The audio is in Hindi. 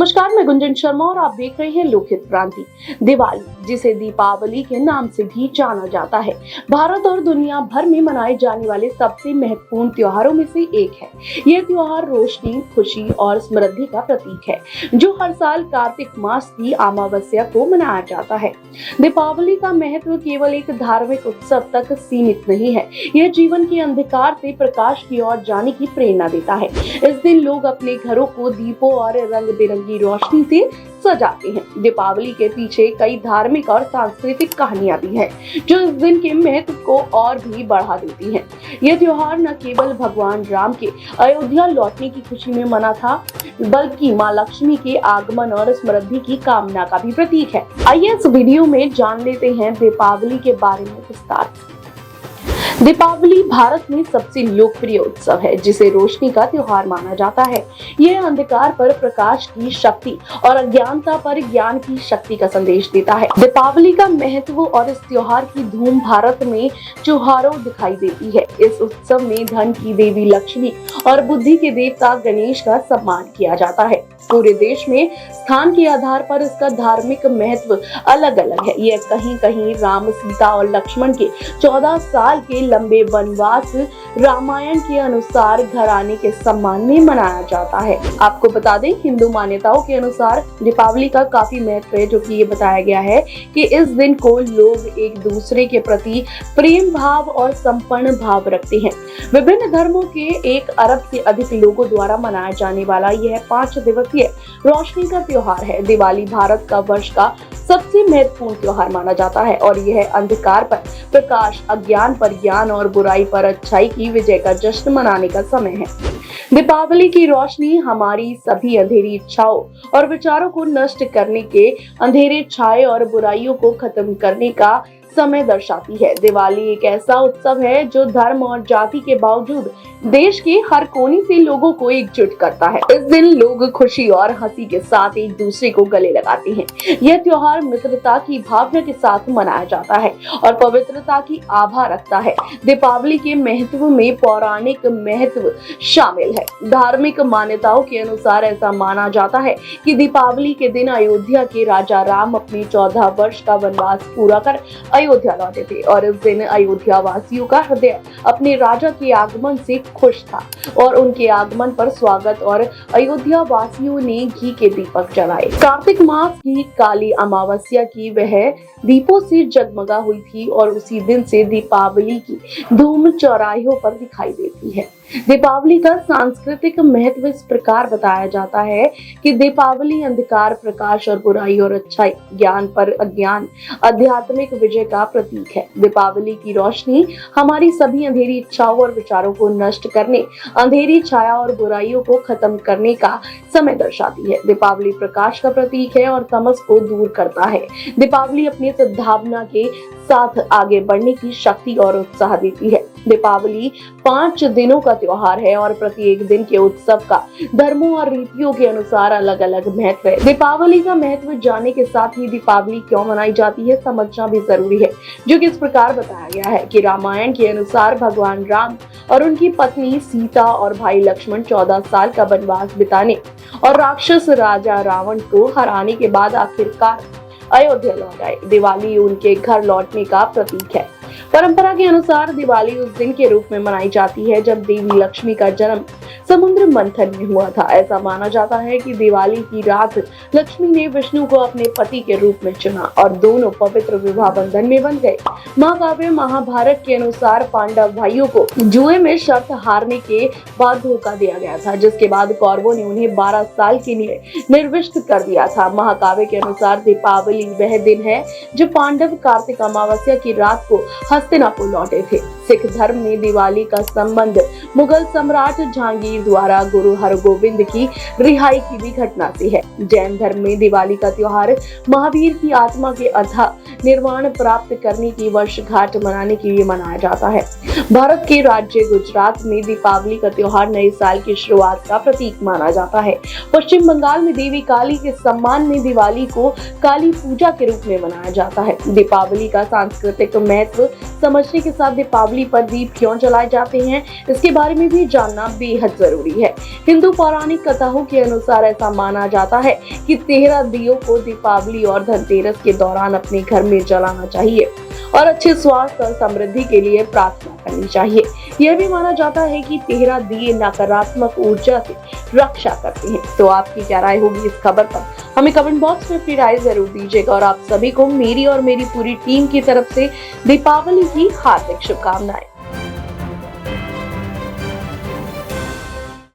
नमस्कार, मैं गुंजन शर्मा और आप देख रहे हैं लोकहित क्रांति। दिवाली, जिसे दीपावली के नाम से भी जाना जाता है, भारत और दुनिया भर में मनाए जाने वाले सबसे महत्वपूर्ण त्योहारों में से एक है। यह त्योहार रोशनी, खुशी और समृद्धि का प्रतीक है, जो हर साल कार्तिक मास की अमावस्या को मनाया जाता है। दीपावली का महत्व केवल एक धार्मिक उत्सव तक सीमित नहीं है, यह जीवन के अंधकार से प्रकाश की ओर जाने की प्रेरणा देता है। इस दिन लोग अपने घरों को दीपों और रंग बिरंगी रोशनी से सजाते हैं। दीपावली के पीछे कई धार्मिक और सांस्कृतिक कहानियां भी हैं, जो इस दिन के महत्व को और भी बढ़ा देती हैं। यह त्योहार न केवल भगवान राम के अयोध्या लौटने की खुशी में मना था, बल्कि माँ लक्ष्मी के आगमन और समृद्धि की कामना का भी प्रतीक है। आइए इस वीडियो में जान लेते हैं दीपावली के बारे में विस्तार से। दीपावली भारत में सबसे लोकप्रिय उत्सव है, जिसे रोशनी का त्योहार माना जाता है। यह अंधकार पर प्रकाश की शक्ति और अज्ञानता पर ज्ञान की शक्ति का संदेश देता है। दीपावली का महत्व और इस त्योहार की धूम भारत में त्योहारों दिखाई देती है। इस उत्सव में धन की देवी लक्ष्मी और बुद्धि के देवता गणेश का सम्मान किया जाता है। पूरे देश में स्थान के आधार पर इसका धार्मिक महत्व अलग अलग है। यह कहीं कहीं राम, सीता और लक्ष्मण के 14 साल के लंबे वनवास रामायण के अनुसार घर आने के सम्मान में मनाया जाता है। आपको बता दें, हिंदू मान्यताओं के अनुसार दीपावली का काफी महत्व है, जो कि ये बताया गया है कि इस दिन को लोग एक दूसरे के प्रति प्रेम भाव और समर्पण भाव रखते हैं। विभिन्न धर्मों के 1 अरब से अधिक लोगों द्वारा मनाया जाने वाला यह 5 दिवसीय रोशनी का त्योहार है। दिवाली भारत का वर्ष का सबसे महत्वपूर्ण त्योहार माना जाता है और यह अंधकार पर प्रकाश, अज्ञान पर ज्ञान और बुराई पर अच्छाई की विजय का जश्न मनाने का समय है। दीपावली की रोशनी हमारी सभी अंधेरी इच्छाओं और विचारों को नष्ट करने के, अंधेरे छाए और बुराइयों को खत्म करने का समय दर्शाती है। दिवाली एक ऐसा उत्सव है जो धर्म और जाति के बावजूद देश के हर कोने से लोगों को एकजुट करता है। इस दिन लोग खुशी और हंसी के साथ एक दूसरे को गले लगाते हैं। यह त्योहार मित्रता की भावना के साथ मनाया जाता है और पवित्रता की आभा रखता है। दीपावली के महत्व में पौराणिक महत्व शामिल है। धार्मिक मान्यताओं के अनुसार ऐसा माना जाता है कि दीपावली के दिन अयोध्या के राजा राम अपने 14 वर्ष का वनवास पूरा कर अयोध्या लौटे थे और इस दिन अयोध्या वासियों का हृदय अपने राजा के आगमन से खुश था और उनके आगमन पर स्वागत और अयोध्या वासियों ने घी के दीपक जलाए। कार्तिक मास की काली अमावस्या की वह दीपों से जगमगा हुई थी और उसी दिन से दीपावली की धूम चौराहों पर दिखाई देती है। दीपावली का सांस्कृतिक महत्व इस प्रकार बताया जाता है कि दीपावली अंधकार, प्रकाश और बुराई और अच्छाई, ज्ञान पर अज्ञान, आध्यात्मिक विजय का प्रतीक है। दीपावली की रोशनी हमारी सभी अंधेरी इच्छाओं और विचारों को नष्ट करने, अंधेरी छाया और बुराइयों को खत्म करने का समय दर्शाती है। दीपावली प्रकाश का प्रतीक है और तमस को दूर करता है। दीपावली अपनी सद्भावना के साथ आगे बढ़ने की शक्ति और उत्साह देती है। दीपावली 5 दिनों का त्योहार है और प्रत्येक दिन के उत्सव का धर्मों और रीतियों के अनुसार अलग अलग महत्व है। दीपावली का महत्व जानने के साथ ही दीपावली क्यों मनाई जाती है समझना भी जरूरी है, जो कि इस प्रकार बताया गया है कि रामायण के अनुसार भगवान राम और उनकी पत्नी सीता और भाई लक्ष्मण 14 साल का वनवास बिताने और राक्षस राजा रावण को हराने के बाद आखिरकार अयोध्या लौट आए। दिवाली उनके घर लौटने का प्रतीक है। परंपरा के अनुसार दिवाली उस दिन के रूप में मनाई जाती है जब देवी लक्ष्मी का जन्म समुद्र मंथन में हुआ था। ऐसा माना जाता है कि दिवाली की रात लक्ष्मी ने विष्णु को अपने पति के रूप में चुना और दोनों पवित्र विवाह बंधन में बंध गए। महाकाव्य महाभारत के अनुसार पांडव भाइयों को जुए में शर्त हारने के बाद धोखा दिया गया था, जिसके बाद कौरवों ने उन्हें 12 साल के लिए निर्विष्ट कर दिया था। महाकाव्य के अनुसार दीपावली वह दिन है जब पांडव कार्तिक अमावस्या की रात को हस्तिनापुर लौटे थे। सिख धर्म में दिवाली का संबंध मुगल सम्राट जहांगीर द्वारा गुरु हरगोविंद की रिहाई की भी घटना से है। जैन धर्म में दिवाली का त्योहार महावीर की आत्मा के अथाह निर्वाण प्राप्त करने की वर्षगांठ मनाने के लिए मनाया जाता है। भारत के राज्य गुजरात में दीपावली का त्योहार नए साल की शुरुआत का प्रतीक माना जाता है। पश्चिम बंगाल में देवी काली के सम्मान में दिवाली को काली पूजा के रूप में मनाया जाता है। दीपावली का सांस्कृतिक महत्व समझने के साथ दीपावली पर दीप क्यों जलाए जाते हैं, इसके बारे में भी जानना बेहद जरूरी है। हिंदू पौराणिक कथाओं के अनुसार ऐसा माना जाता है कि 13 दियों को दीपावली और धनतेरस के दौरान अपने घर में जलाना चाहिए और अच्छे स्वास्थ्य और समृद्धि के लिए प्रार्थना करनी चाहिए। यह भी माना जाता है कि 13 दिए नकारात्मक ऊर्जा से रक्षा करते हैं। तो आपकी क्या राय होगी इस खबर पर? हमें कमेंट बॉक्स में अपनी राय जरूर दीजिएगा और आप सभी को मेरी और मेरी पूरी टीम की तरफ से दीपावली की हार्दिक शुभकामनाएं।